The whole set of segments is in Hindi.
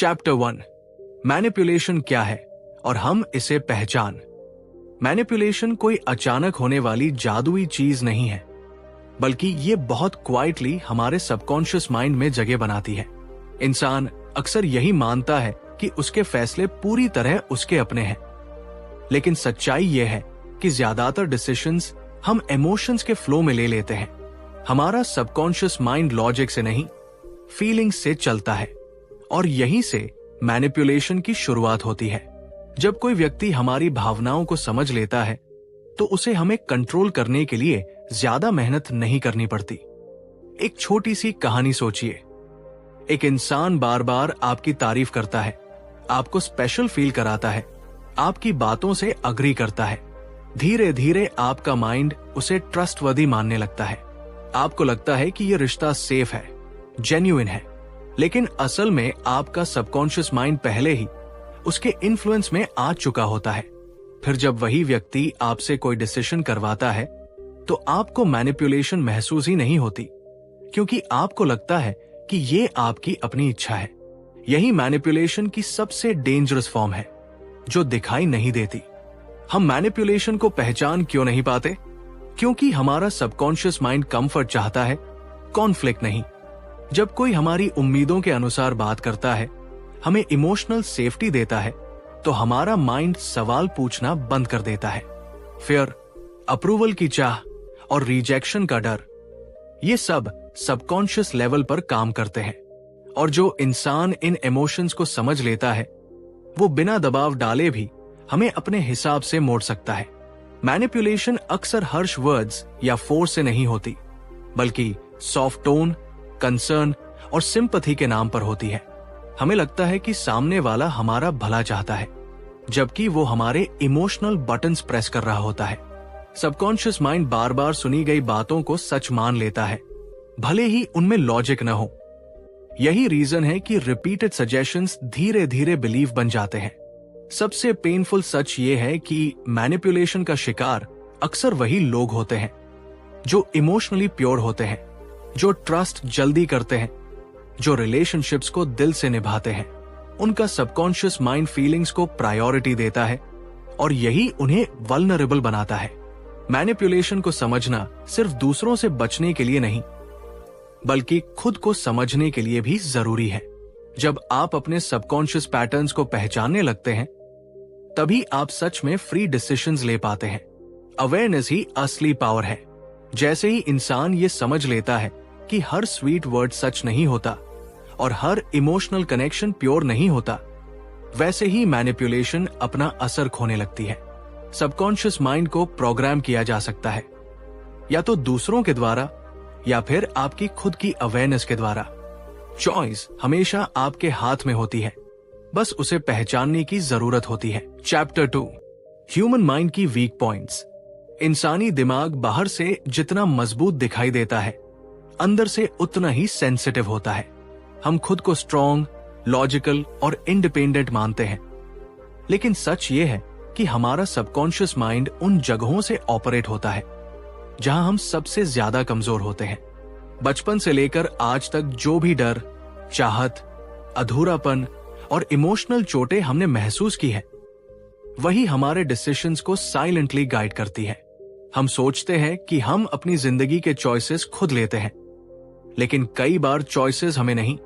चैप्टर 1 मैनिपुलेशन क्या है और हम इसे पहचान। मैनिपुलेशन कोई अचानक होने वाली जादुई चीज नहीं है, बल्कि ये बहुत क्वाइटली हमारे सबकॉन्शियस माइंड में जगह बनाती है। इंसान अक्सर यही मानता है कि उसके फैसले पूरी तरह उसके अपने हैं, लेकिन सच्चाई यह है कि ज्यादातर डिसीजंस हम इमोशंस के फ्लो में ले लेते हैं। हमारा सबकॉन्शियस माइंड लॉजिक से नहीं, फीलिंग्स से चलता है, और यहीं से मैनिपुलेशन की शुरुआत होती है। जब कोई व्यक्ति हमारी भावनाओं को समझ लेता है, तो उसे हमें कंट्रोल करने के लिए ज्यादा मेहनत नहीं करनी पड़ती। एक छोटी सी कहानी सोचिए। एक इंसान बार बार आपकी तारीफ करता है, आपको स्पेशल फील कराता है, आपकी बातों से अग्री करता है। धीरे धीरे आपका माइंड उसे ट्रस्टवर्दी मानने लगता है। आपको लगता है कि यह रिश्ता सेफ है, जेन्युइन है, लेकिन असल में आपका सबकॉन्शियस माइंड पहले ही उसके इन्फ्लुएंस में आ चुका होता है। फिर जब वही व्यक्ति आपसे कोई डिसीजन करवाता है, तो आपको मैनिपुलेशन महसूस ही नहीं होती, क्योंकि आपको लगता है कि ये आपकी अपनी इच्छा है। यही मैनिपुलेशन की सबसे डेंजरस फॉर्म है, जो दिखाई नहीं देती। हम मैनिपुलेशन को पहचान क्यों नहीं पाते? क्योंकि हमारा सबकॉन्शियस माइंड कंफर्ट चाहता है, कॉन्फ्लिक्ट नहीं। जब कोई हमारी उम्मीदों के अनुसार बात करता है, हमें इमोशनल सेफ्टी देता है, तो हमारा माइंड सवाल पूछना बंद कर देता है। फियर, अप्रूवल की चाह और रिजेक्शन का डर, ये सब सबकॉन्शियस लेवल पर काम करते हैं। और जो इंसान इन इमोशंस को समझ लेता है, वो बिना दबाव डाले भी हमें अपने हिसाब से मोड़ सकता है। मैनिपुलेशन अक्सर हर्ष वर्ड्स या फोर्स से नहीं होती, बल्कि सॉफ्ट टोन, कंसर्न और सिंपैथी के नाम पर होती है। हमें लगता है कि सामने वाला हमारा भला चाहता है, जबकि वो हमारे इमोशनल बटन्स प्रेस कर रहा होता है। सबकॉन्शियस माइंड बार बार सुनी गई बातों को सच मान लेता है, भले ही उनमें लॉजिक न हो। यही रीजन है कि रिपीटेड सजेशंस धीरे धीरे बिलीव बन जाते हैं। सबसे पेनफुल सच ये है कि मैनिपुलेशन का शिकार अक्सर वही लोग होते हैं जो इमोशनली प्योर होते हैं, जो ट्रस्ट जल्दी करते हैं, जो रिलेशनशिप्स को दिल से निभाते हैं। उनका सबकॉन्शियस माइंड फीलिंग्स को प्रायोरिटी देता है, और यही उन्हें वल्नरेबल बनाता है। मैनिपुलेशन को समझना सिर्फ दूसरों से बचने के लिए नहीं, बल्कि खुद को समझने के लिए भी जरूरी है। जब आप अपने सबकॉन्शियस पैटर्न्स को पहचानने लगते हैं, तभी आप सच में फ्री डिसीजंस ले पाते हैं। अवेयरनेस ही असली पावर है। जैसे ही इंसान ये समझ लेता है कि हर स्वीट वर्ड सच नहीं होता और हर इमोशनल कनेक्शन प्योर नहीं होता, वैसे ही मैनिपुलेशन अपना असर खोने लगती है। सबकॉन्शियस माइंड को प्रोग्राम किया जा सकता है, या तो दूसरों के द्वारा या फिर आपकी खुद की अवेयरनेस के द्वारा। चॉइस हमेशा आपके हाथ में होती है, बस उसे पहचानने की जरूरत होती है। चैप्टर 2 ह्यूमन माइंड की वीक पॉइंट्स। इंसानी दिमाग बाहर से जितना मजबूत दिखाई देता है, अंदर से उतना ही सेंसिटिव होता है। हम खुद को स्ट्रॉन्ग, लॉजिकल और इंडिपेंडेंट मानते हैं, लेकिन सच ये है कि हमारा सबकॉन्शियस माइंड उन जगहों से ऑपरेट होता है जहां हम सबसे ज्यादा कमजोर होते हैं। बचपन से लेकर आज तक जो भी डर, चाहत, अधूरापन और इमोशनल चोटें हमने महसूस की है, वही हमारे डिसीजंस को साइलेंटली गाइड करती है। हम सोचते हैं कि हम अपनी जिंदगी के चॉइसेस खुद लेते हैं, लेकिन कई बार चॉइसेस हमें नहीं,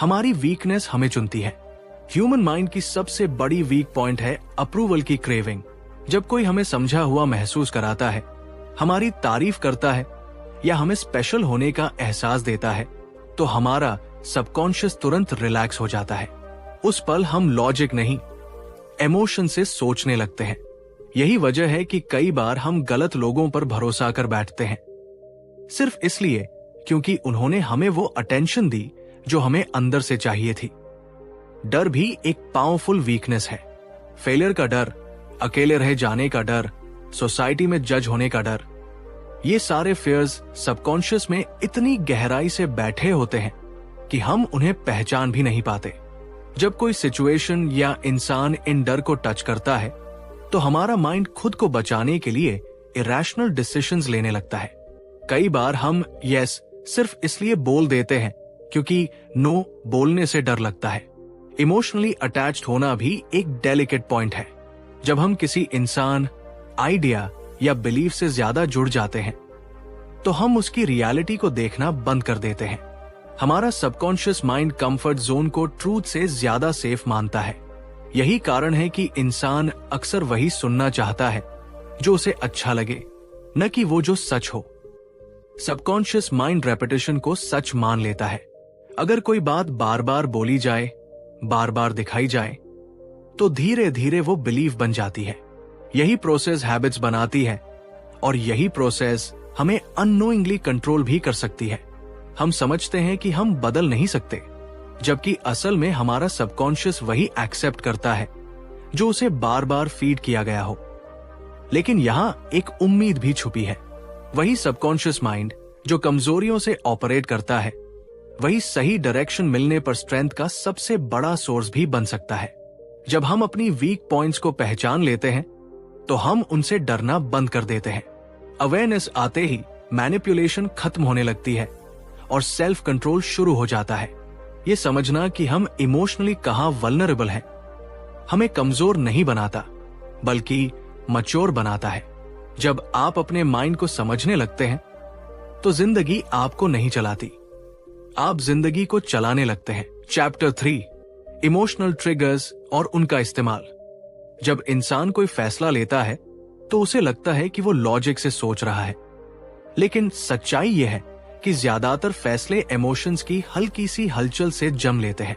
हमारी वीकनेस हमें चुनती है। ह्यूमन माइंड की सबसे बड़ी वीक पॉइंट है अप्रूवल की क्रेविंग। जब कोई हमें समझा हुआ महसूस कराता है, हमारी तारीफ करता है या हमें स्पेशल होने का एहसास देता है, तो हमारा सबकॉन्शियस तुरंत रिलैक्स हो जाता है। उस पल हम लॉजिक नहीं, इमोशन से सोचने लगते हैं। यही वजह है कि कई बार हम गलत लोगों पर भरोसा कर बैठते हैं, सिर्फ इसलिए क्योंकि उन्होंने हमें वो अटेंशन दी जो हमें अंदर से चाहिए थी। डर भी एक पावरफुल वीकनेस है। फेलियर का डर, अकेले रह जाने का डर, सोसाइटी में जज होने का डर, ये सारे फियर्स सबकॉन्शियस में इतनी गहराई से बैठे होते हैं कि हम उन्हें पहचान भी नहीं पाते। जब कोई सिचुएशन या इंसान इन डर को टच करता है, तो हमारा माइंड खुद को बचाने के लिए इरैशनल डिसीजंस लेने लगता है। कई बार हम यस सिर्फ इसलिए बोल देते हैं क्योंकि नो बोलने से डर लगता है। इमोशनली अटैच्ड होना भी एक डेलिकेट पॉइंट है। जब हम किसी इंसान, आइडिया या बिलीफ से ज्यादा जुड़ जाते हैं तो हम उसकी रियलिटी को देखना बंद कर देते हैं। हमारा सबकॉन्शियस माइंड कंफर्ट जोन को ट्रूथ से ज्यादा सेफ मानता है। यही कारण है कि इंसान अक्सर वही सुनना चाहता है जो उसे अच्छा लगे, न कि वो जो सच हो। सबकॉन्शियस माइंड रेपिटेशन को सच मान लेता है। अगर कोई बात बार बार बोली जाए, बार बार दिखाई जाए, तो धीरे धीरे वो बिलीफ बन जाती है। यही प्रोसेस हैबिट्स बनाती है और यही प्रोसेस हमें अननोइंगली कंट्रोल भी कर सकती है। हम समझते हैं कि हम बदल नहीं सकते, जबकि असल में हमारा सबकॉन्शियस वही एक्सेप्ट करता है जो उसे बार बार फीड किया गया हो। लेकिन यहां एक उम्मीद भी छुपी है। वही सबकॉन्शियस माइंड जो कमजोरियों से ऑपरेट करता है, वही सही डायरेक्शन मिलने पर स्ट्रेंथ का सबसे बड़ा सोर्स भी बन सकता है। जब हम अपनी वीक पॉइंट्स को पहचान लेते हैं तो हम उनसे डरना बंद कर देते हैं। अवेयरनेस आते ही मैनिपुलेशन खत्म होने लगती है और सेल्फ कंट्रोल शुरू हो जाता है। ये समझना कि हम इमोशनली कहां वल्नरेबल हैं हमें कमजोर नहीं बनाता, बल्कि मैच्योर बनाता है। जब आप अपने माइंड को समझने लगते हैं तो जिंदगी आपको नहीं चलाती, आप जिंदगी को चलाने लगते हैं। चैप्टर 3, इमोशनल ट्रिगर्स और उनका इस्तेमाल। जब इंसान कोई फैसला लेता है तो उसे लगता है कि वो लॉजिक से सोच रहा है, लेकिन सच्चाई यह है कि ज्यादातर फैसले इमोशंस की हल्की सी हलचल से जम लेते हैं।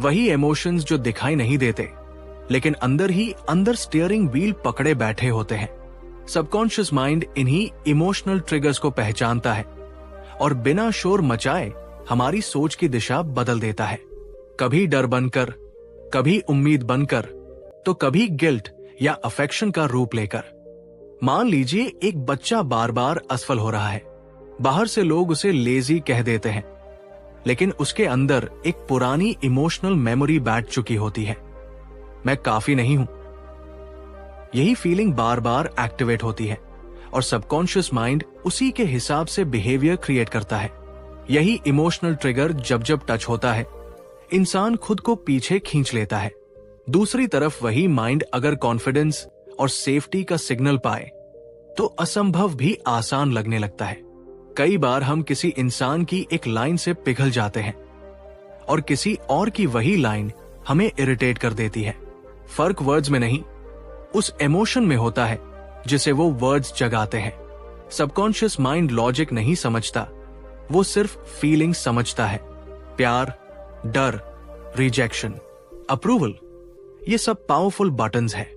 वही इमोशंस जो दिखाई नहीं देते, लेकिन अंदर ही अंदर स्टीयरिंग व्हील पकड़े बैठे होते हैं। सबकॉन्शियस माइंड इन्हीं इमोशनल ट्रिगर्स को पहचानता है और बिना शोर मचाए हमारी सोच की दिशा बदल देता है। कभी डर बनकर, कभी उम्मीद बनकर, तो कभी गिल्ट या अफेक्शन का रूप लेकर। मान लीजिए एक बच्चा बार बार असफल हो रहा है। बाहर से लोग उसे लेजी कह देते हैं, लेकिन उसके अंदर एक पुरानी इमोशनल मेमोरी बैठ चुकी होती है, मैं काफी नहीं हूं। यही फीलिंग बार बार एक्टिवेट होती है और सबकॉन्शियस माइंड उसी के हिसाब से बिहेवियर क्रिएट करता है। यही इमोशनल ट्रिगर जब जब टच होता है, इंसान खुद को पीछे खींच लेता है। दूसरी तरफ वही माइंड अगर कॉन्फिडेंस और सेफ्टी का सिग्नल पाए तो असंभव भी आसान लगने लगता है। कई बार हम किसी इंसान की एक लाइन से पिघल जाते हैं और किसी और की वही लाइन हमें इरिटेट कर देती है। फर्क वर्ड्स में नहीं, उस इमोशन में होता है जिसे वो वर्ड्स जगाते हैं। सबकॉन्शियस माइंड लॉजिक नहीं समझता, वो सिर्फ फीलिंग समझता है। प्यार, डर, रिजेक्शन, अप्रूवल, ये सब पावरफुल बटन्स हैं।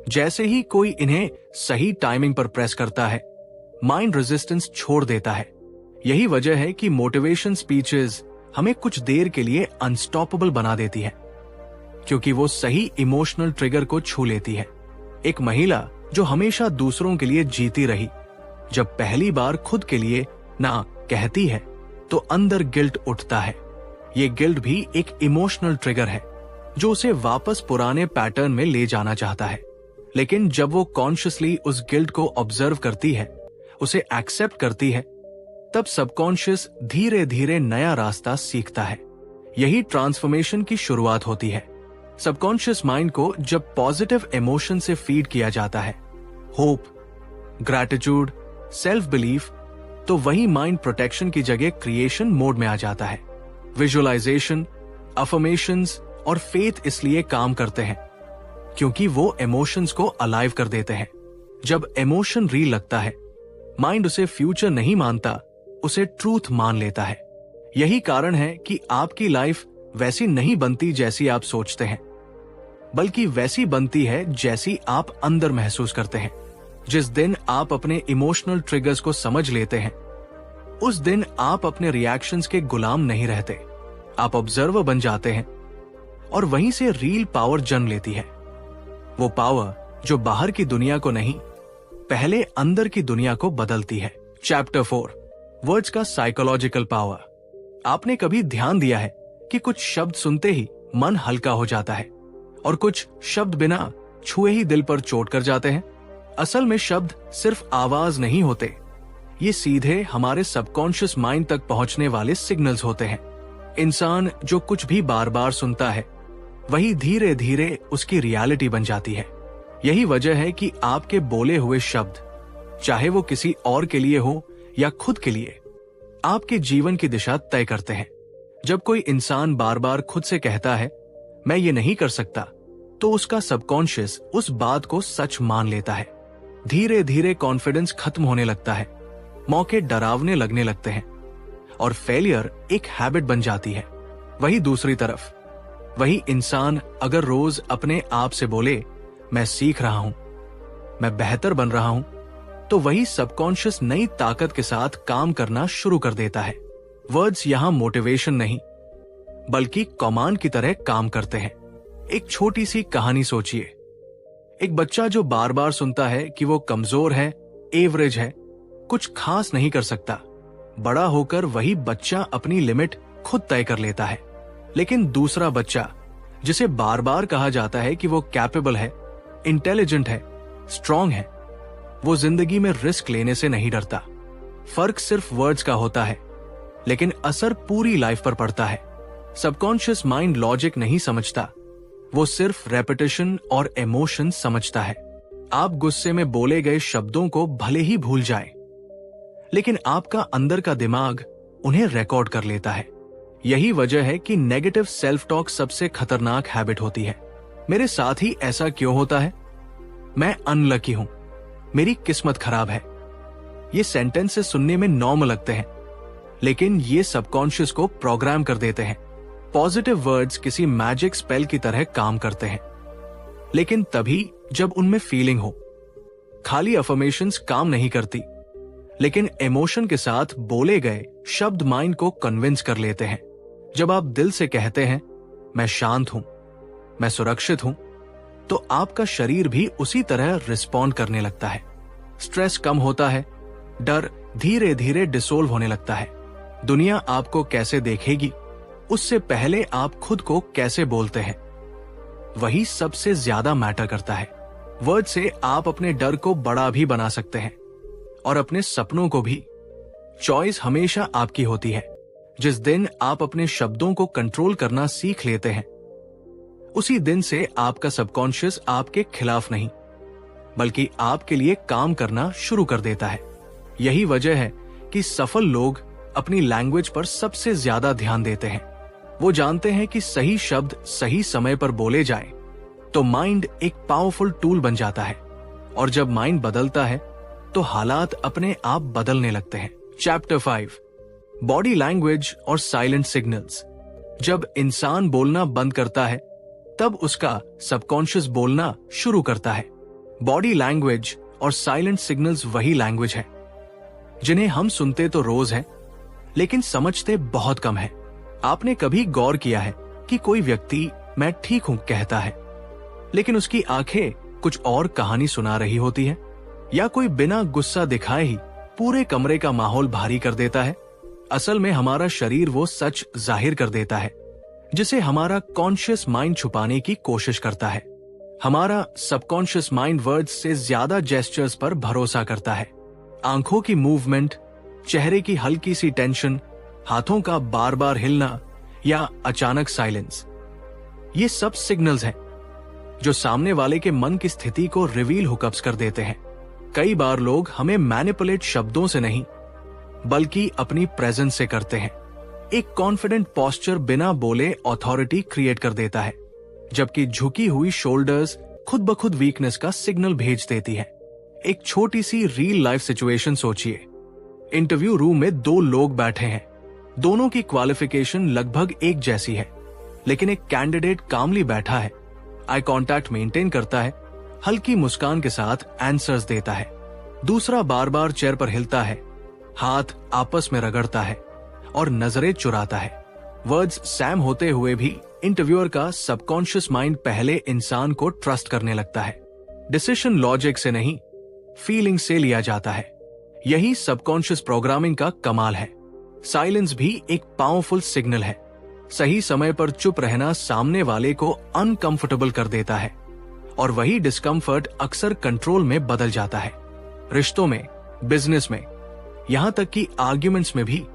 जैसे ही कोई इन्हें सही टाइमिंग पर प्रेस करता है, माइंड रेजिस्टेंस छोड़ देता है। यही वजह है कि मोटिवेशन स्पीचेस हमें कुछ देर के लिए अनस्टॉपेबल बना देती है, क्योंकि वो सही इमोशनल ट्रिगर को छू लेती है। एक महिला जो हमेशा दूसरों के लिए जीती रही, जब पहली बार खुद के लिए ना कहती है तो अंदर गिल्ट उठता है। ये गिल्ट भी एक इमोशनल ट्रिगर है जो उसे वापस पुराने पैटर्न में ले जाना चाहता है। लेकिन जब वो कॉन्शियसली उस गिल्ट को ऑब्जर्व करती है, उसे एक्सेप्ट करती है, तब सबकॉन्शियस धीरे धीरे नया रास्ता सीखता है। यही ट्रांसफॉर्मेशन की शुरुआत होती है। सबकॉन्शियस माइंड को जब पॉजिटिव इमोशन से फीड किया जाता है, होप, ग्रैटिट्यूड, सेल्फ बिलीफ, तो वही माइंड प्रोटेक्शन की जगह क्रिएशन मोड में आ जाता है। विजुअलाइजेशन, अफर्मेशंस और फेथ इसलिए काम करते हैं क्योंकि वो इमोशंस को अलाइव कर देते हैं। जब इमोशन रियल लगता है, माइंड उसे फ्यूचर नहीं मानता, उसे ट्रूथ मान लेता है। यही कारण है कि आपकी लाइफ वैसी नहीं बनती जैसी आप सोचते हैं, बल्कि वैसी बनती है जैसी आप अंदर महसूस करते हैं। जिस दिन आप अपने इमोशनल ट्रिगर्स को समझ लेते हैं, उस दिन आप अपने रिएक्शंस के गुलाम नहीं रहते, आप ऑब्जर्वर बन जाते हैं और वहीं से रियल पावर जन्म लेती है। वो पावर जो बाहर की दुनिया को नहीं, पहले अंदर की दुनिया को बदलती है। चैप्टर 4, वर्ड्स का साइकोलॉजिकल पावर। आपने कभी ध्यान दिया है कि कुछ शब्द सुनते ही मन हल्का हो जाता है और कुछ शब्द बिना छुए ही दिल पर चोट कर जाते हैं? असल में शब्द सिर्फ आवाज नहीं होते, ये सीधे हमारे सबकॉन्शियस माइंड तक पहुंचने वाले सिग्नल्स होते हैं। इंसान जो कुछ भी बार बार सुनता है, वही धीरे धीरे उसकी रियलिटी बन जाती है। यही वजह है कि आपके बोले हुए शब्द, चाहे वो किसी और के लिए हो या खुद के लिए, आपके जीवन की दिशा तय करते हैं। जब कोई इंसान बार बार खुद से कहता है मैं ये नहीं कर सकता, तो उसका सबकॉन्शियस उस बात को सच मान लेता है। धीरे धीरे कॉन्फिडेंस खत्म होने लगता है, मौके डरावने लगने लगते हैं और फेलियर एक हैबिट बन जाती है। वही दूसरी तरफ, वही इंसान अगर रोज अपने आप से बोले मैं सीख रहा हूं, मैं बेहतर बन रहा हूं, तो वही सबकॉन्शियस नई ताकत के साथ काम करना शुरू कर देता है। वर्ड्स यहां मोटिवेशन नहीं बल्कि कमांड की तरह काम करते हैं। एक छोटी सी कहानी सोचिए। एक बच्चा जो बार बार सुनता है कि वो कमजोर है, एवरेज है, कुछ खास नहीं कर सकता। बड़ा होकर वही बच्चा अपनी लिमिट खुद तय कर लेता है। लेकिन दूसरा बच्चा जिसे बार बार कहा जाता है कि वो कैपेबल है, इंटेलिजेंट है, स्ट्रांग है, वो जिंदगी में रिस्क लेने से नहीं डरता। फर्क सिर्फ वर्ड्स का होता है, लेकिन असर पूरी लाइफ पर पड़ता है। सबकॉन्शियस माइंड लॉजिक नहीं समझता, वो सिर्फ रेपिटेशन और इमोशन समझता है। आप गुस्से में बोले गए शब्दों को भले ही भूल जाएं, लेकिन आपका अंदर का दिमाग उन्हें रिकॉर्ड कर लेता है। यही वजह है कि नेगेटिव सेल्फ टॉक सबसे खतरनाक हैबिट होती है। मेरे साथ ही ऐसा क्यों होता है, मैं अनलकी हूं, मेरी किस्मत खराब है। ये सेंटेंसेस सुनने में नॉर्मल लगते हैं, लेकिन ये सबकॉन्शियस को प्रोग्राम कर देते हैं। पॉजिटिव वर्ड्स किसी मैजिक स्पेल की तरह काम करते हैं, लेकिन तभी जब उनमें फीलिंग हो। खाली अफर्मेशंस काम नहीं करती, लेकिन इमोशन के साथ बोले गए शब्द माइंड को कन्विंस कर लेते हैं। जब आप दिल से कहते हैं मैं शांत हूं, मैं सुरक्षित हूं, तो आपका शरीर भी उसी तरह रिस्पॉन्ड करने लगता है। स्ट्रेस कम होता है, डर धीरे धीरे डिसोल्व होने लगता है। दुनिया आपको कैसे देखेगी, उससे पहले आप खुद को कैसे बोलते हैं, वही सबसे ज्यादा मैटर करता है। वर्ड से आप अपने डर को बड़ा भी बना सकते हैं और अपने सपनों को भी। चॉइस हमेशा आपकी होती है। जिस दिन आप अपने शब्दों को कंट्रोल करना सीख लेते हैं, उसी दिन से आपका सबकॉन्शियस आपके खिलाफ नहीं बल्कि आपके लिए काम करना शुरू कर देता है। यही वजह है कि सफल लोग अपनी लैंग्वेज पर सबसे ज्यादा ध्यान देते हैं। वो जानते हैं कि सही शब्द सही समय पर बोले जाए तो माइंड एक पावरफुल टूल बन जाता है, और जब माइंड बदलता है तो हालात अपने आप बदलने लगते हैं। चैप्टर 5, बॉडी लैंग्वेज और साइलेंट सिग्नल्स। जब इंसान बोलना बंद करता है, तब उसका सबकॉन्शियस बोलना शुरू करता है। बॉडी लैंग्वेज और साइलेंट सिग्नल्स वही लैंग्वेज है जिन्हें हम सुनते तो रोज हैं, लेकिन समझते बहुत कम है। आपने कभी गौर किया है कि कोई व्यक्ति मैं ठीक हूं कहता है, लेकिन उसकी आंखें कुछ और कहानी सुना रही होती है? या कोई बिना गुस्सा दिखाए ही पूरे कमरे का माहौल भारी कर देता है? असल में हमारा शरीर वो सच जाहिर कर देता है जिसे हमारा कॉन्शियस माइंड छुपाने की कोशिश करता है। हमारा सबकॉन्शियस माइंड वर्ड्स से ज्यादा जेस्चर्स पर भरोसा करता है। आंखों की मूवमेंट, चेहरे की हल्की सी टेंशन, हाथों का बार बार हिलना या अचानक साइलेंस, ये सब सिग्नल्स हैं जो सामने वाले के मन की स्थिति को रिवील हुकअप्स कर देते हैं। कई बार लोग हमें मैनिपुलेट शब्दों से नहीं बल्कि अपनी प्रेजेंस से करते हैं। एक कॉन्फिडेंट पोस्चर बिना बोले अथॉरिटी क्रिएट कर देता है, जबकि झुकी हुई शोल्डर्स खुद ब खुद वीकनेस का सिग्नल भेज देती है। एक छोटी सी रियल लाइफ सिचुएशन सोचिए। इंटरव्यू रूम में 2 लोग बैठे हैं। दोनों की क्वालिफिकेशन लगभग एक जैसी है, लेकिन एक कैंडिडेट कामली बैठा है, आई कांटेक्ट मेंटेन करता है, हल्की मुस्कान के साथ आंसर्स देता है। दूसरा बार बार चेयर पर हिलता है, हाथ आपस में रगड़ता है और नजरें चुराता है। वर्ड्स सैम होते हुए भी इंटरव्यूअर का सबकॉन्शियस माइंड पहले इंसान को ट्रस्ट करने लगता है। डिसीजन लॉजिक से नहीं, फीलिंग से लिया जाता है। यही सबकॉन्शियस प्रोग्रामिंग का कमाल है। साइलेंस भी एक पावरफुल सिग्नल है। सही समय पर चुप रहना सामने वाले को अनकंफर्टेबल कर देता है, और वही डिस्कंफर्ट अक्सर कंट्रोल में बदल जाता है। रिश्तों में, बिजनेस में, यहां तक कि आर्ग्यूमेंट्स में भी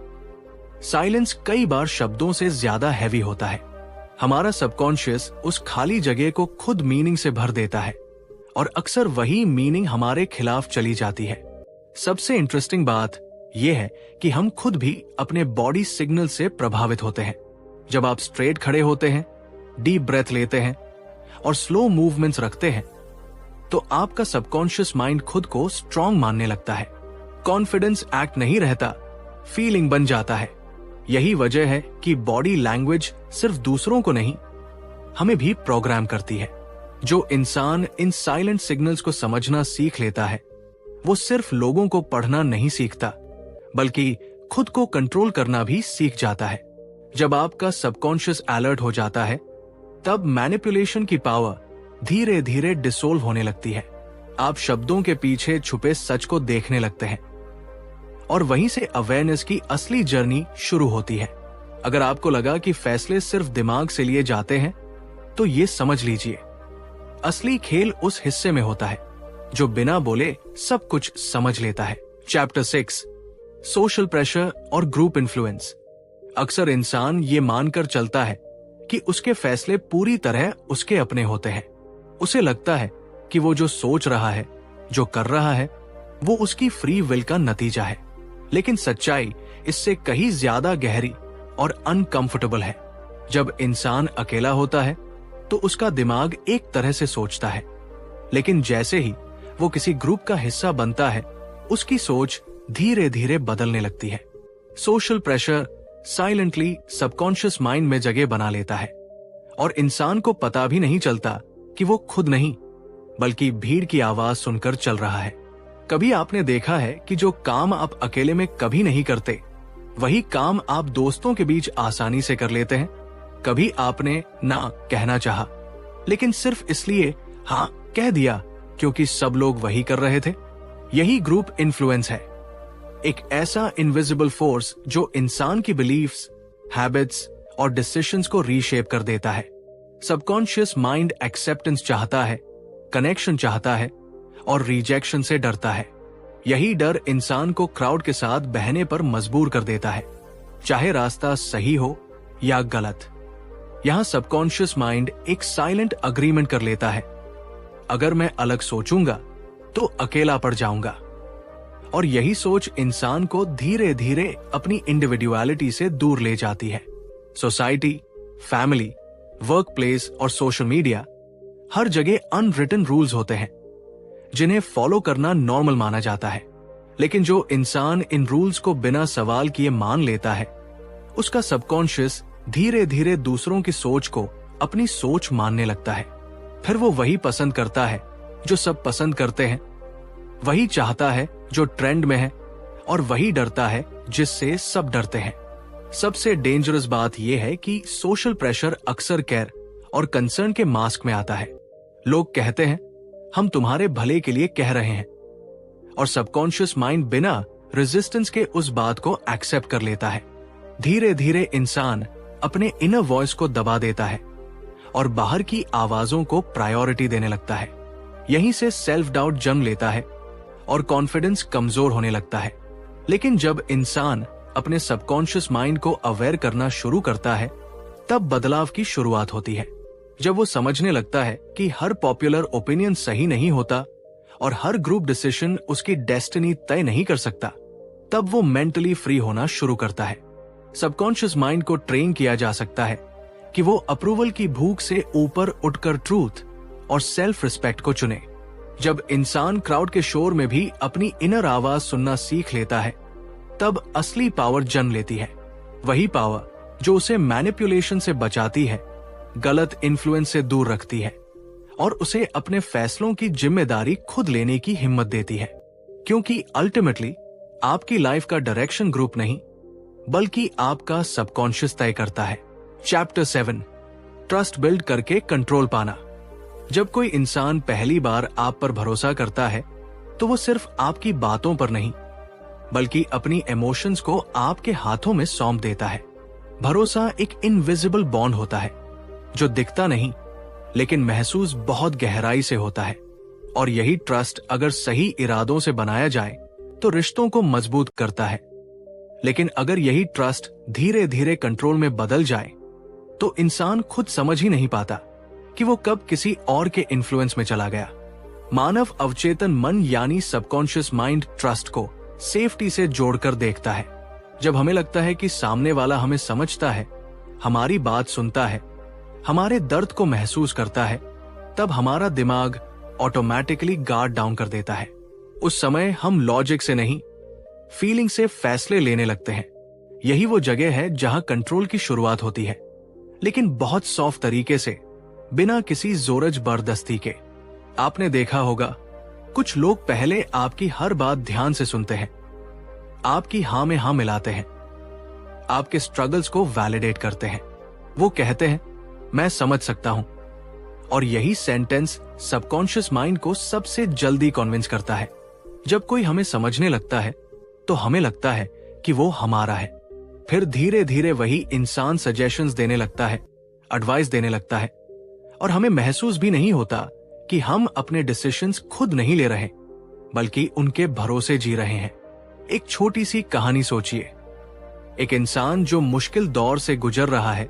साइलेंस कई बार शब्दों से ज्यादा हैवी होता है। हमारा सबकॉन्शियस उस खाली जगह को खुद मीनिंग से भर देता है और अक्सर वही मीनिंग हमारे खिलाफ चली जाती है। सबसे इंटरेस्टिंग बात यह है कि हम खुद भी अपने बॉडी सिग्नल से प्रभावित होते हैं। जब आप स्ट्रेट खड़े होते हैं, डीप ब्रेथ लेते हैं और स्लो मूवमेंट्स रखते हैं, तो आपका सबकॉन्शियस माइंड खुद को स्ट्रांग मानने लगता है। कॉन्फिडेंस एक्ट नहीं रहता, फीलिंग बन जाता है। यही वजह है कि बॉडी लैंग्वेज सिर्फ दूसरों को नहीं, हमें भी प्रोग्राम करती है। जो इंसान इन साइलेंट सिग्नल्स को समझना सीख लेता है, वो सिर्फ लोगों को पढ़ना नहीं सीखता, बल्कि खुद को कंट्रोल करना भी सीख जाता है। जब आपका सबकॉन्शियस अलर्ट हो जाता है, तब मैनिपुलेशन की पावर धीरे धीरे डिसोल्व होने लगती है। आप शब्दों के पीछे छुपे सच को देखने लगते हैं और वहीं से अवेयरनेस की असली जर्नी शुरू होती है। अगर आपको लगा कि फैसले सिर्फ दिमाग से लिए जाते हैं, तो ये समझ लीजिए, असली खेल उस हिस्से में होता है जो बिना बोले सब कुछ समझ लेता है। चैप्टर 6, सोशल प्रेशर और ग्रुप इन्फ्लुएंस। अक्सर इंसान ये मानकर चलता है कि उसके फैसले पूरी तरह उसके अपने होते हैं। उसे लगता है कि वो जो सोच रहा है, जो कर रहा है, वो उसकी फ्री विल का नतीजा है। लेकिन सच्चाई इससे कहीं ज्यादा गहरी और अनकंफर्टेबल है। जब इंसान अकेला होता है तो उसका दिमाग एक तरह से सोचता है, लेकिन जैसे ही वो किसी ग्रुप का हिस्सा बनता है, उसकी सोच धीरे धीरे बदलने लगती है। Social pressure silently subconscious mind में जगह बना लेता है और इंसान को पता भी नहीं चलता कि वो खुद नहीं, बल्कि भीड़ की आवाज सुनकर चल रहा है। कभी आपने देखा है कि जो काम आप अकेले में कभी नहीं करते, वही काम आप दोस्तों के बीच आसानी से कर लेते हैं। कभी आपने ना कहना चाहा, लेकिन सिर्फ इसलिए हाँ कह दिया क्योंकि सब लोग वही कर रहे थे। यही ग्रुप इन्फ्लुएंस है, एक ऐसा इनविजिबल फोर्स जो इंसान की बिलीफ्स, हैबिट्स और डिसीजंस को रीशेप कर देता है। सबकॉन्शियस माइंड एक्सेप्टेंस चाहता है, कनेक्शन चाहता है और रिजेक्शन से डरता है। यही डर इंसान को क्राउड के साथ बहने पर मजबूर कर देता है, चाहे रास्ता सही हो या गलत। यहां सबकॉन्शियस माइंड एक साइलेंट अग्रीमेंट कर लेता है, अगर मैं अलग सोचूंगा तो अकेला पड़ जाऊंगा। और यही सोच इंसान को धीरे धीरे अपनी इंडिविडुअलिटी से दूर ले जाती है। सोसाइटी, फैमिली, वर्क प्लेस और सोशल मीडिया, हर जगह अनरिटन रूल्स होते हैं जिन्हें फॉलो करना नॉर्मल माना जाता है। लेकिन जो इंसान इन रूल्स को बिना सवाल किए मान लेता है, उसका सबकॉन्शियस धीरे धीरे दूसरों की सोच को अपनी सोच मानने लगता है। फिर वो वही पसंद करता है जो सब पसंद करते हैं, वही चाहता है जो ट्रेंड में है, और वही डरता है जिससे सब डरते हैं। सबसे डेंजरस बात यह है कि सोशल प्रेशर अक्सर केयर और कंसर्न के मास्क में आता है। लोग कहते हैं हम तुम्हारे भले के लिए कह रहे हैं, और सबकॉन्शियस माइंड बिना रेजिस्टेंस के उस बात को एक्सेप्ट कर लेता है। धीरे धीरे इंसान अपने इनर वॉइस को दबा देता है और बाहर की आवाजों को प्रायोरिटी देने लगता है। यहीं से सेल्फ डाउट जन्म लेता है और कॉन्फिडेंस कमजोर होने लगता है। लेकिन जब इंसान अपने सबकॉन्शियस माइंड को अवेयर करना शुरू करता है, तब बदलाव की शुरुआत होती है। जब वो समझने लगता है कि हर पॉपुलर ओपिनियन सही नहीं होता और हर ग्रुप डिसीजन उसकी डेस्टिनी तय नहीं कर सकता, तब वो मेंटली फ्री होना शुरू करता है। सबकॉन्शियस माइंड को ट्रेन किया जा सकता है कि वो अप्रूवल की भूख से ऊपर उठकर ट्रूथ और सेल्फ रिस्पेक्ट को चुने। जब इंसान क्राउड के शोर में भी अपनी इनर आवाज सुनना सीख लेता है, तब असली पावर जन्म लेती है। वही पावर जो उसे मैनिपुलेशन से बचाती है, गलत इन्फ्लुएंस से दूर रखती है और उसे अपने फैसलों की जिम्मेदारी खुद लेने की हिम्मत देती है। क्योंकि अल्टीमेटली आपकी लाइफ का डायरेक्शन ग्रुप नहीं, बल्कि आपका सबकॉन्शियस तय करता है। चैप्टर 7, ट्रस्ट बिल्ड करके कंट्रोल पाना। जब कोई इंसान पहली बार आप पर भरोसा करता है, तो वो सिर्फ आपकी बातों पर नहीं, बल्कि अपनी इमोशंस को आपके हाथों में सौंप देता है। भरोसा एक इनविजिबल बॉन्ड होता है जो दिखता नहीं, लेकिन महसूस बहुत गहराई से होता है। और यही ट्रस्ट अगर सही इरादों से बनाया जाए तो रिश्तों को मजबूत करता है। लेकिन अगर यही ट्रस्ट धीरे धीरे कंट्रोल में बदल जाए तो इंसान खुद समझ ही नहीं पाता कि वो कब किसी और के इन्फ्लुएंस में चला गया। मानव अवचेतन मन यानी सबकॉन्शियस माइंड ट्रस्ट को सेफ्टी से जोड़कर देखता है। जब हमें लगता है कि सामने वाला हमें समझता है, हमारी बात सुनता है, हमारे दर्द को महसूस करता है, तब हमारा दिमाग ऑटोमेटिकली गार्ड डाउन कर देता है। उस समय हम लॉजिक से नहीं, फीलिंग से फैसले लेने लगते हैं। यही वो जगह है जहां कंट्रोल की शुरुआत होती है, लेकिन बहुत सॉफ्ट तरीके से, बिना किसी जोर जबरदस्ती के। आपने देखा होगा, कुछ लोग पहले आपकी हर बात ध्यान से सुनते हैं, आपकी हां में हां मिलाते हैं, आपके स्ट्रगल्स को वैलिडेट करते हैं। वो कहते हैं, मैं समझ सकता हूं। और यही सेंटेंस सबकॉन्शियस माइंड को सबसे जल्दी कन्विंस करता है। जब कोई हमें समझने लगता है तो हमें लगता है कि वो हमारा है। फिर धीरे धीरे वही इंसान सजेशंस देने लगता है, एडवाइस देने लगता है, और हमें महसूस भी नहीं होता कि हम अपने डिसीजंस खुद नहीं ले रहे, बल्कि उनके भरोसे जी रहे हैं। एक छोटी सी कहानी सोचिए। एक इंसान जो मुश्किल दौर से गुजर रहा है,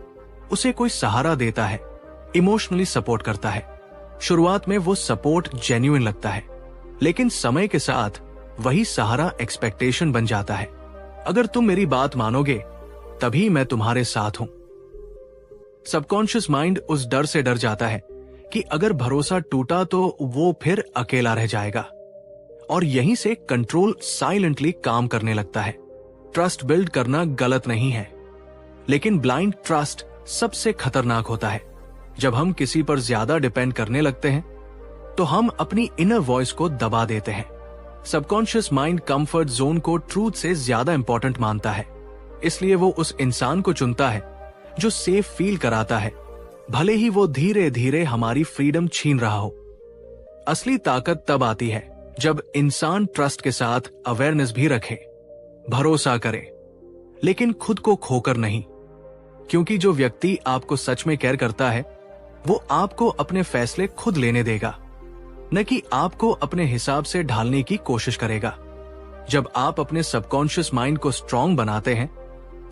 उसे कोई सहारा देता है, इमोशनली सपोर्ट करता है। शुरुआत में वो सपोर्ट जेन्युइन लगता है, लेकिन समय के साथ वही सहारा एक्सपेक्टेशन बन जाता है। अगर तुम मेरी बात मानोगे तभी मैं तुम्हारे साथ हूं। सबकॉन्शियस माइंड उस डर से डर जाता है कि अगर भरोसा टूटा तो वो फिर अकेला रह जाएगा, और यहीं से कंट्रोल साइलेंटली काम करने लगता है। ट्रस्ट बिल्ड करना गलत नहीं है, लेकिन ब्लाइंड ट्रस्ट सबसे खतरनाक होता है। जब हम किसी पर ज्यादा डिपेंड करने लगते हैं तो हम अपनी इनर वॉइस को दबा देते हैं। सबकॉन्शियस माइंड कंफर्ट जोन को ट्रूथ से ज्यादा इंपॉर्टेंट मानता है, इसलिए वो उस इंसान को चुनता है जो सेफ फील कराता है, भले ही वो धीरे धीरे हमारी फ्रीडम छीन रहा हो। असली ताकत तब आती है जब इंसान ट्रस्ट के साथ अवेयरनेस भी रखे, भरोसा करे, लेकिन खुद को खोकर नहीं। क्योंकि जो व्यक्ति आपको सच में केयर करता है, वो आपको अपने फैसले खुद लेने देगा, न कि आपको अपने हिसाब से ढालने की कोशिश करेगा। जब आप अपने सबकॉन्शियस माइंड को स्ट्रांग बनाते हैं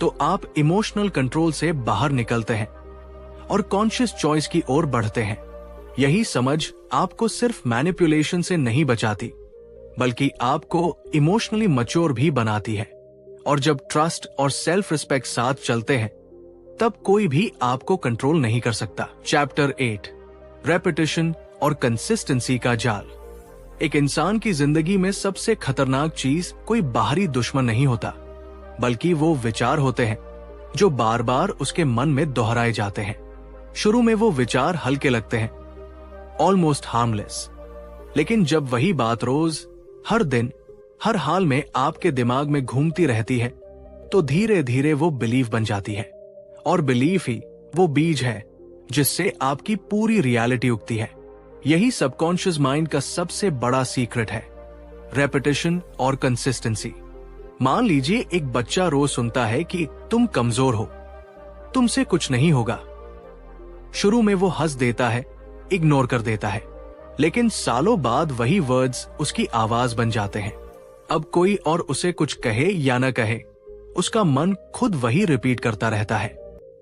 तो आप इमोशनल कंट्रोल से बाहर निकलते हैं और कॉन्शियस चॉइस की ओर बढ़ते हैं। यही समझ आपको सिर्फ मैनिपुलेशन से नहीं बचाती, बल्कि आपको इमोशनली मैच्योर भी बनाती है। और जब ट्रस्ट और सेल्फ रिस्पेक्ट साथ चलते हैं, तब कोई भी आपको कंट्रोल नहीं कर सकता। चैप्टर 8, रेपिटेशन और कंसिस्टेंसी का जाल। एक इंसान की जिंदगी में सबसे खतरनाक चीज कोई बाहरी दुश्मन नहीं होता, बल्कि वो विचार होते हैं जो बार बार उसके मन में दोहराए जाते हैं। शुरू में वो विचार हल्के लगते हैं, ऑलमोस्ट हार्मलेस, लेकिन जब वही बात रोज, हर दिन, हर हाल में आपके दिमाग में घूमती रहती है, तो धीरे धीरे वो बिलीफ बन जाती है। और बिलीफ ही वो बीज है जिससे आपकी पूरी रियलिटी उगती है। यही सबकॉन्शियस माइंड का सबसे बड़ा सीक्रेट है, रेपिटेशन और कंसिस्टेंसी। मान लीजिए एक बच्चा रोज सुनता है कि तुम कमजोर हो, तुमसे कुछ नहीं होगा। शुरू में वो हंस देता है, इग्नोर कर देता है, लेकिन सालों बाद वही वर्ड्स उसकी आवाज बन जाते हैं। अब कोई और उसे कुछ कहे या न कहे, उसका मन खुद वही रिपीट करता रहता है।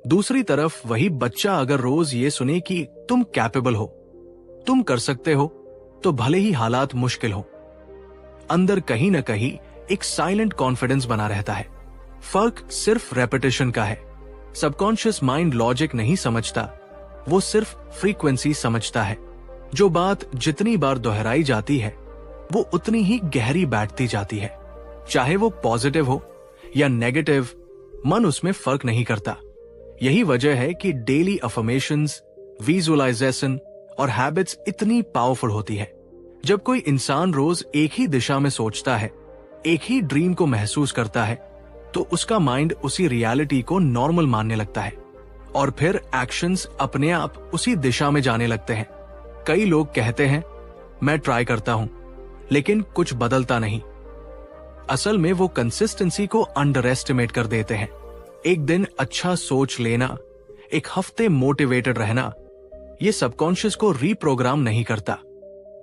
दूसरी तरफ वही बच्चा अगर रोज ये सुने कि तुम कैपेबल हो, तुम कर सकते हो, तो भले ही हालात मुश्किल हो, अंदर कहीं न कहीं एक साइलेंट कॉन्फिडेंस बना रहता है। फर्क सिर्फ रेपिटेशन का है। सबकॉन्शियस माइंड लॉजिक नहीं समझता, वो सिर्फ फ्रीक्वेंसी समझता है। जो बात जितनी बार दोहराई जाती है, वो उतनी ही गहरी बैठती जाती है। चाहे वो पॉजिटिव हो या नेगेटिव, मन उसमें फर्क नहीं करता। यही वजह है कि डेली अफर्मेशंस, विजुअलाइजेशन और हैबिट्स इतनी पावरफुल होती है। जब कोई इंसान रोज एक ही दिशा में सोचता है, एक ही ड्रीम को महसूस करता है, तो उसका माइंड उसी रियलिटी को नॉर्मल मानने लगता है, और फिर एक्शंस अपने आप उसी दिशा में जाने लगते हैं। कई लोग कहते हैं, मैं ट्राई करता हूं, लेकिन कुछ बदलता नहीं। असल में वो कंसिस्टेंसी को अंडर एस्टिमेट कर देते हैं। एक दिन अच्छा सोच लेना, एक हफ्ते मोटिवेटेड रहना, ये सबकॉन्शियस को रीप्रोग्राम नहीं करता।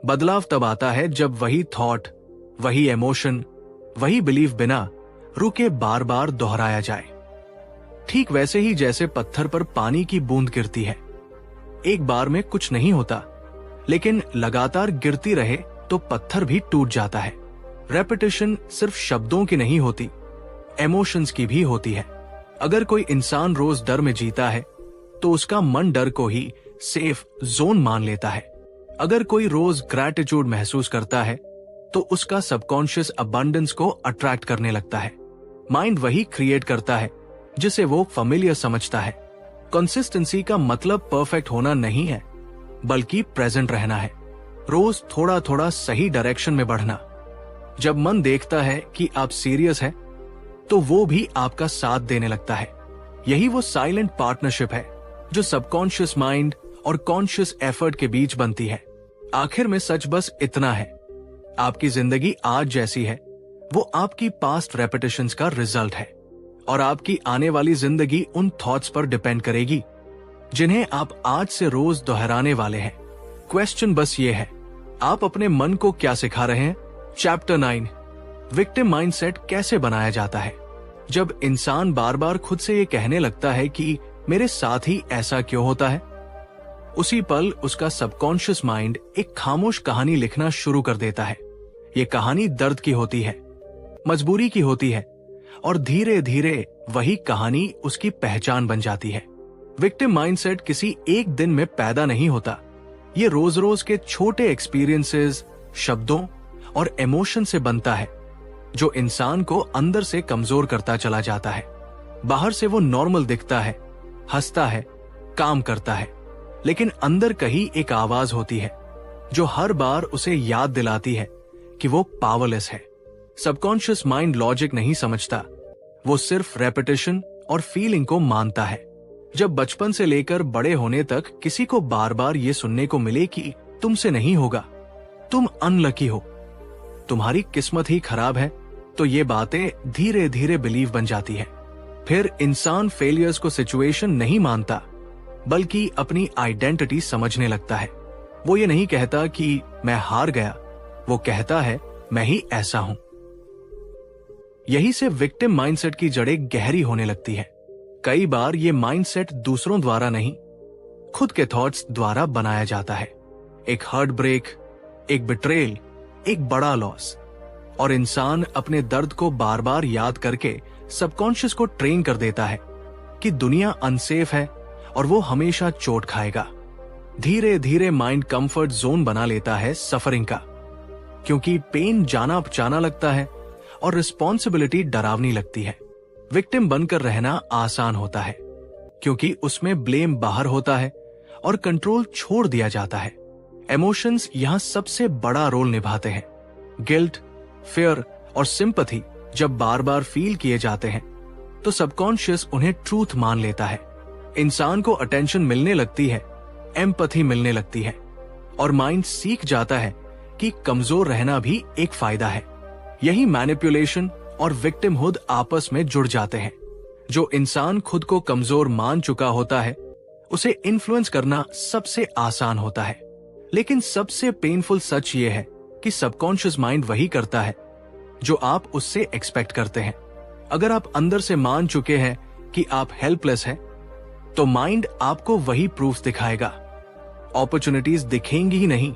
बदलाव तब आता है जब वही थॉट, वही इमोशन, वही बिलीफ बिना रुके बार बार दोहराया जाए। ठीक वैसे ही जैसे पत्थर पर पानी की बूंद गिरती है। एक बार में कुछ नहीं होता, लेकिन लगातार गिरती रहे तो पत्थर भी टूट जाता है। रेपिटेशन सिर्फ शब्दों की नहीं होती, इमोशंस की भी होती है। अगर कोई इंसान रोज डर में जीता है तो उसका मन डर को ही सेफ जोन मान लेता है। अगर कोई रोज ग्रैटिट्यूड महसूस करता है तो उसका सबकॉन्शियस अबंडेंस को अट्रैक्ट करने लगता है। माइंड वही क्रिएट करता है जिसे वो फेमिलियर समझता है। कंसिस्टेंसी का मतलब परफेक्ट होना नहीं है, बल्कि प्रेजेंट रहना है। रोज थोड़ा थोड़ा सही डायरेक्शन में बढ़ना। जब मन देखता है कि आप सीरियस हैं, तो वो भी आपका साथ देने लगता है। यही वो साइलेंट पार्टनरशिप है जो सबकॉन्शियस माइंड और कॉन्शियस एफर्ट के बीच बनती है। आखिर में सच बस इतना है, आपकी जिंदगी आज जैसी है वो आपकी पास्ट रेपिटेशंस का रिजल्ट है, और आपकी आने वाली जिंदगी उन थॉट्स पर डिपेंड करेगी जिन्हें आप आज से रोज दोहराने वाले हैं। क्वेश्चन बस ये है, आप अपने मन को क्या सिखा रहे हैं? चैप्टर 9, विक्टिम माइंडसेट कैसे बनाया जाता है। जब इंसान बार बार खुद से ये कहने लगता है कि मेरे साथ ही ऐसा क्यों होता है, उसी पल उसका सबकॉन्शियस माइंड एक खामोश कहानी लिखना शुरू कर देता है। ये कहानी दर्द की होती है, मजबूरी की होती है, और धीरे धीरे वही कहानी उसकी पहचान बन जाती है। विक्टिम माइंडसेट किसी एक दिन में पैदा नहीं होता। ये रोज रोज के छोटे एक्सपीरियंसेस, शब्दों और इमोशन से बनता है, जो इंसान को अंदर से कमजोर करता चला जाता है। बाहर से वो नॉर्मल दिखता है, हंसता है, काम करता है, लेकिन अंदर कहीं एक आवाज होती है जो हर बार उसे याद दिलाती है कि वो पावरलेस है। सबकॉन्शियस माइंड लॉजिक नहीं समझता, वो सिर्फ रेपिटेशन और फीलिंग को मानता है। जब बचपन से लेकर बड़े होने तक किसी को बार बार ये सुनने को मिले कि तुमसे नहीं होगा, तुम अनलकी हो, तुम्हारी किस्मत ही खराब है, तो ये बातें धीरे धीरे बिलीव बन जाती है। फिर इंसान फेलियर्स को सिचुएशन नहीं मानता, बल्कि अपनी आइडेंटिटी समझने लगता है। वो ये नहीं कहता कि मैं हार गया, वो कहता है मैं ही ऐसा हूं। यही से विक्टिम माइंडसेट की जड़ें गहरी होने लगती है। कई बार ये माइंडसेट दूसरों द्वारा नहीं, खुद के थॉट्स द्वारा बनाया जाता है। एक हार्ट ब्रेक, एक बिट्रेल, एक बड़ा लॉस, और इंसान अपने दर्द को बार बार याद करके सबकॉन्शियस को ट्रेन कर देता है कि दुनिया अनसेफ है और वो हमेशा चोट खाएगा। धीरे धीरे माइंड कंफर्ट जोन बना लेता है सफरिंग का, क्योंकि पेन जाना पहचाना लगता है और रिस्पॉन्सिबिलिटी डरावनी लगती है। विक्टिम बनकर रहना आसान होता है, क्योंकि उसमें ब्लेम बाहर होता है और कंट्रोल छोड़ दिया जाता है। इमोशंस यहां सबसे बड़ा रोल निभाते हैं। गिल्ट, फियर और सिंपैथी जब बार बार फील किए जाते हैं तो सबकॉन्शियस उन्हें ट्रूथ मान लेता है। इंसान को अटेंशन मिलने लगती है, एम्पैथी मिलने लगती है, और माइंड सीख जाता है कि कमजोर रहना भी एक फायदा है। यही मैनिपुलेशन और विक्टिमहुड आपस में जुड़ जाते हैं। जो इंसान खुद को कमजोर मान चुका होता है, उसे इन्फ्लुएंस करना सबसे आसान होता है। लेकिन सबसे पेनफुल सच ये है कि सबकॉन्शियस माइंड वही करता है जो आप उससे एक्सपेक्ट करते हैं। अगर आप अंदर से मान चुके हैं कि आप हेल्पलेस हैं, तो माइंड आपको वही प्रूफ दिखाएगा। अपॉर्चुनिटीज दिखेंगी ही नहीं,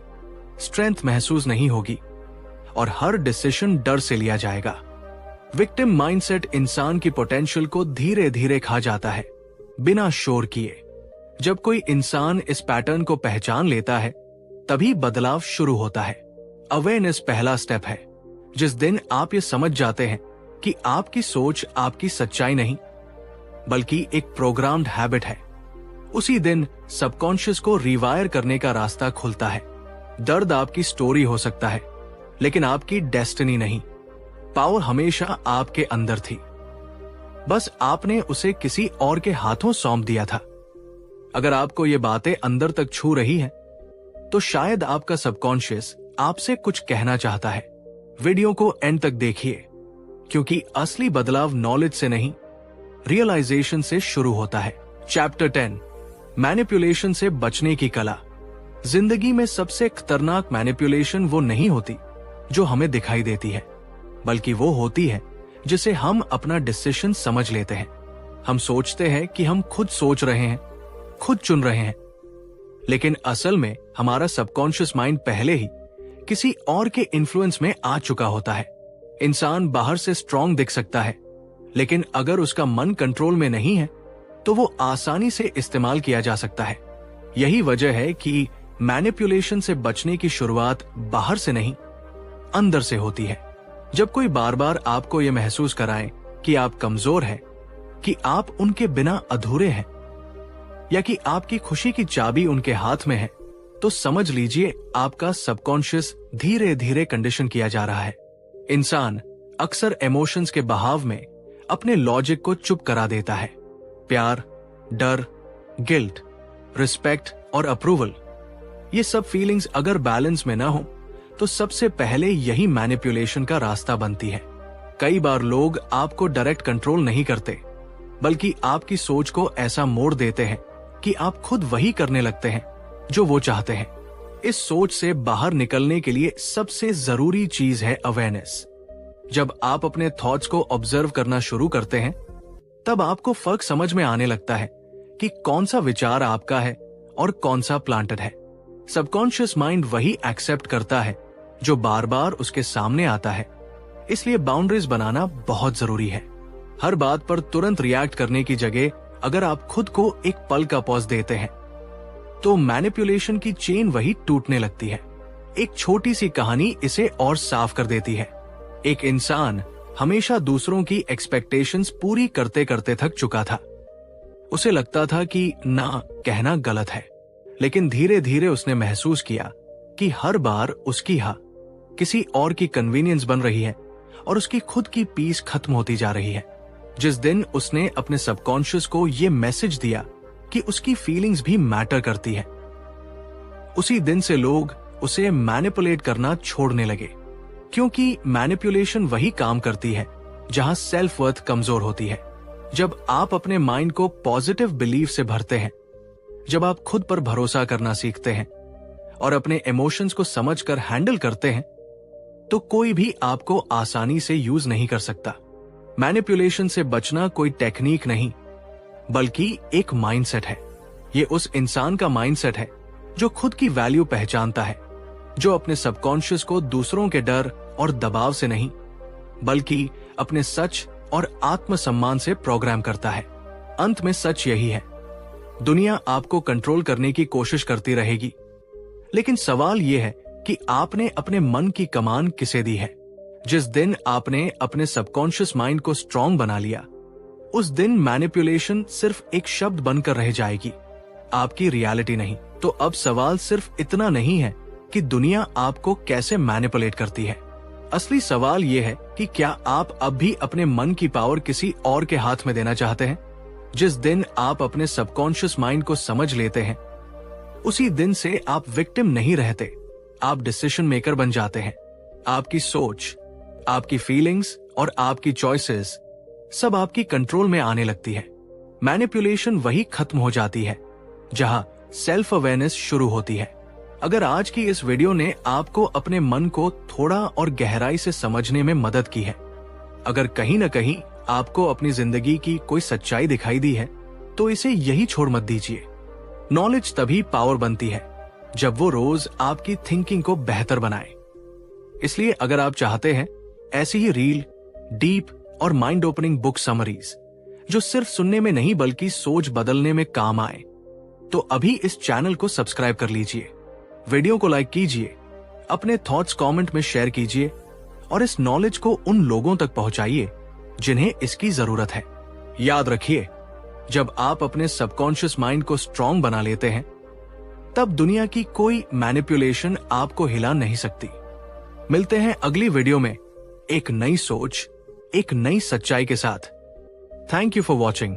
स्ट्रेंथ महसूस नहीं होगी, और हर डिसीजन डर से लिया जाएगा। विक्टिम माइंडसेट इंसान की पोटेंशियल को धीरे धीरे खा जाता है, बिना शोर किए। जब कोई इंसान इस पैटर्न को पहचान लेता है, तभी बदलाव शुरू होता है। अवेयरनेस पहला स्टेप है। जिस दिन आप ये समझ जाते हैं कि आपकी सोच आपकी सच्चाई नहीं, बल्कि एक प्रोग्राम्ड हैबिट है, उसी दिन सबकॉन्शियस को रिवायर करने का रास्ता खुलता है। दर्द आपकी स्टोरी हो सकता है, लेकिन आपकी डेस्टिनी नहीं। पावर हमेशा आपके अंदर थी, बस आपने उसे किसी और के हाथों सौंप दिया था। अगर आपको ये बातें अंदर तक छू रही हैं, तो शायद आपका सबकॉन्शियस आपसे कुछ कहना चाहता है। वीडियो को एंड तक देखिए, क्योंकि असली बदलाव नॉलेज से नहीं, रियलाइजेशन से शुरू होता है। चैप्टर 10, मैनिपुलेशन से बचने की कला। जिंदगी में सबसे खतरनाक मैनिपुलेशन वो नहीं होती जो हमें दिखाई देती है, बल्कि वो होती है जिसे हम अपना डिसीजन समझ लेते हैं। हम सोचते हैं कि हम खुद सोच रहे हैं, खुद चुन रहे हैं, लेकिन असल में हमारा सबकॉन्शियस माइंड पहले ही किसी और के इन्फ्लुएंस में आ चुका होता है। इंसान बाहर से स्ट्रांग दिख सकता है, लेकिन अगर उसका मन कंट्रोल में नहीं है तो वो आसानी से इस्तेमाल किया जा सकता है। यही वजह है कि मैनिपुलेशन से बचने की शुरुआत बाहर से नहीं, अंदर से होती है। जब कोई बार बार आपको यह महसूस कराए कि आप कमजोर हैं, कि आप उनके बिना अधूरे हैं, या कि आपकी खुशी की चाबी उनके हाथ में है, तो समझ लीजिए आपका सबकॉन्शियस धीरे धीरे कंडीशन किया जा रहा है। इंसान अक्सर इमोशंस के बहाव में अपने लॉजिक को चुप करा देता है। प्यार, डर, गिल्ट, रिस्पेक्ट और अप्रूवल, ये सब फीलिंग्स अगर बैलेंस में ना हो तो सबसे पहले यही मैनिपुलेशन का रास्ता बनती है। कई बार लोग आपको डायरेक्ट कंट्रोल नहीं करते, बल्कि आपकी सोच को ऐसा मोड़ देते हैं कि आप खुद वही करने लगते हैं जो वो चाहते हैं। इस सोच से बाहर निकलने के लिए सबसे जरूरी चीज है अवेयरनेस। जब आप अपने थॉट्स को ऑब्जर्व करना शुरू करते हैं, तब आपको फर्क समझ में आने लगता है कि कौन सा विचार आपका है और कौन सा प्लांटेड है। सबकॉन्शियस माइंड वही एक्सेप्ट करता है जो बार बार उसके सामने आता है। इसलिए बाउंड्रीज बनाना बहुत जरूरी है। हर बात पर तुरंत रिएक्ट करने की जगह अगर आप खुद को एक पल का पॉज देते हैं, तो मैनिपुलेशन की चेन वही टूटने लगती है। एक छोटी सी कहानी इसे और साफ कर देती है। एक इंसान हमेशा दूसरों की एक्सपेक्टेशंस पूरी करते करते थक चुका था। उसे लगता था कि ना कहना गलत है, लेकिन धीरे धीरे उसने महसूस किया कि हर बार उसकी हाँ किसी और की कन्वीनियंस बन रही है और उसकी खुद की पीस खत्म होती जा रही है। जिस दिन उसने अपने सबकॉन्शियस को ये मैसेज दिया कि उसकी फीलिंग्स भी मैटर करती है, उसी दिन से लोग उसे मैनिपुलेट करना छोड़ने लगे। क्योंकि मैनिपुलेशन वही काम करती है जहां सेल्फ वर्थ कमजोर होती है। जब आप अपने माइंड को पॉजिटिव बिलीफ से भरते हैं, जब आप खुद पर भरोसा करना सीखते हैं और अपने इमोशंस को समझकर हैंडल करते हैं, तो कोई भी आपको आसानी से यूज नहीं कर सकता। मैनिपुलेशन से बचना कोई टेक्निक नहीं, बल्कि एक माइंडसेट है। ये उस इंसान का माइंडसेट है जो खुद की वैल्यू पहचानता है, जो अपने सबकॉन्शियस को दूसरों के डर और दबाव से नहीं, बल्कि अपने सच और आत्मसम्मान से प्रोग्राम करता है। अंत में सच यही है, दुनिया आपको कंट्रोल करने की कोशिश करती रहेगी, लेकिन सवाल यह है कि आपने अपने मन की कमान किसे दी है। जिस दिन आपने अपने सबकॉन्शियस माइंड को स्ट्रांग बना लिया, उस दिन मैनिपुलेशन सिर्फ एक शब्द बनकर रह जाएगी, आपकी रियलिटी नहीं। तो अब सवाल सिर्फ इतना नहीं है कि दुनिया आपको कैसे मैनिपुलेट करती है। असली सवाल यह है कि क्या आप अब भी अपने मन की पावर किसी और के हाथ में देना चाहते हैं। जिस दिन आप अपने सबकॉन्शियस माइंड को समझ लेते हैं, उसी दिन से आप विक्टिम नहीं रहते, आप डिसीजन मेकर बन जाते हैं। आपकी सोच, आपकी फीलिंग्स और आपकी चॉइसेस सब आपकी कंट्रोल में आने लगती है। मैनिपुलेशन वही खत्म हो जाती है जहां सेल्फ अवेयरनेस शुरू होती है। अगर आज की इस वीडियो ने आपको अपने मन को थोड़ा और गहराई से समझने में मदद की है, अगर कहीं न कहीं आपको अपनी जिंदगी की कोई सच्चाई दिखाई दी है, तो इसे यही छोड़ मत दीजिए। नॉलेज तभी पावर बनती है जब वो रोज आपकी थिंकिंग को बेहतर बनाए। इसलिए अगर आप चाहते हैं ऐसी ही रील, डीप और माइंड ओपनिंग बुक समरीज जो सिर्फ सुनने में नहीं बल्कि सोच बदलने में काम आए, तो अभी इस चैनल को सब्सक्राइब कर लीजिए, वीडियो को लाइक कीजिए, अपने थॉट्स कमेंट में शेयर कीजिए और इस नॉलेज को उन लोगों तक पहुंचाइए जिन्हें इसकी जरूरत है। याद रखिए, जब आप अपने सबकॉन्शियस माइंड को स्ट्रांग बना लेते हैं, तब दुनिया की कोई मैनिपुलेशन आपको हिला नहीं सकती। मिलते हैं अगली वीडियो में एक नई सोच, एक नई सच्चाई के साथ। Thank you for watching.